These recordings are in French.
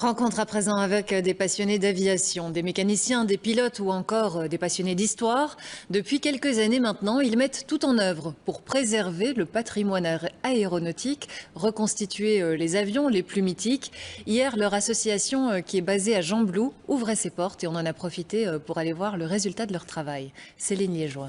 Rencontre à présent avec des passionnés d'aviation, des mécaniciens, des pilotes ou encore des passionnés d'histoire. Depuis quelques années maintenant, ils mettent tout en œuvre pour préserver le patrimoine aéronautique, reconstituer les avions les plus mythiques. Hier, leur association qui est basée à Gembloux ouvrait ses portes et on en a profité pour aller voir le résultat de leur travail. Céline Liégeois.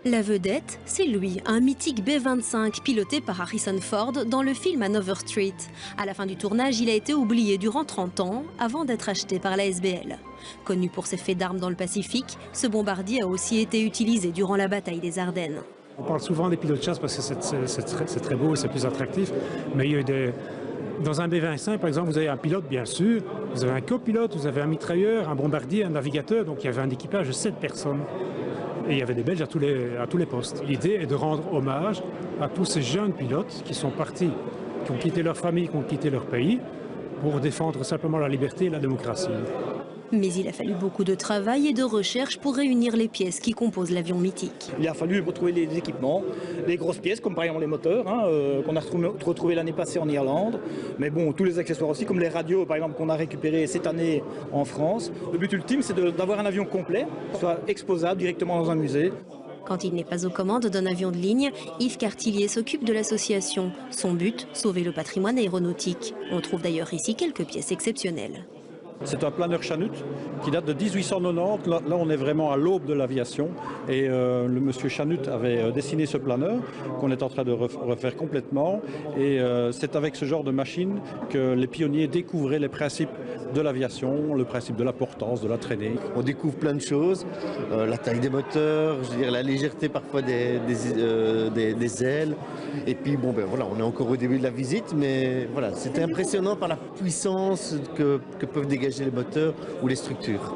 La vedette, c'est lui, un mythique B-25 piloté par Harrison Ford dans le film Hanover Street. À la fin du tournage, il a été oublié durant 30 ans avant d'être acheté par la SBL. Connu pour ses faits d'armes dans le Pacifique, ce bombardier a aussi été utilisé durant la bataille des Ardennes. On parle souvent des pilotes de chasse parce que c'est très beau et c'est plus attractif, mais il y a eu dans un B-25, par exemple, vous avez un pilote, bien sûr, vous avez un copilote, vous avez un mitrailleur, un bombardier, un navigateur, donc il y avait un équipage de 7 personnes. Et il y avait des Belges à tous les postes. L'idée est de rendre hommage à tous ces jeunes pilotes qui sont partis, qui ont quitté leur famille, qui ont quitté leur pays, pour défendre simplement la liberté et la démocratie. Mais il a fallu beaucoup de travail et de recherche pour réunir les pièces qui composent l'avion mythique. Il a fallu retrouver les équipements, les grosses pièces, comme par exemple les moteurs, qu'on a retrouvés l'année passée en Irlande. Mais bon, tous les accessoires aussi, comme les radios, par exemple, qu'on a récupérés cette année en France. Le but ultime, c'est d'avoir un avion complet, soit exposable directement dans un musée. Quand il n'est pas aux commandes d'un avion de ligne, Yves Cartillier s'occupe de l'association. Son but, sauver le patrimoine aéronautique. On trouve d'ailleurs ici quelques pièces exceptionnelles. C'est un planeur Chanut qui date de 1890. Là, on est vraiment à l'aube de l'aviation. Et le monsieur Chanut avait dessiné ce planeur qu'on est en train de refaire complètement. Et c'est avec ce genre de machine que les pionniers découvraient les principes de l'aviation, le principe de la portance, de la traînée. On découvre plein de choses, la taille des moteurs, je veux dire, la légèreté parfois des ailes. Et puis bon, ben voilà, on est encore au début de la visite, mais voilà, c'était impressionnant par la puissance que peuvent dégager les moteurs ou les structures.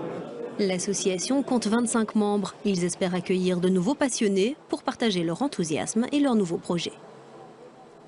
L'association compte 25 membres. Ils espèrent accueillir de nouveaux passionnés pour partager leur enthousiasme et leurs nouveaux projets.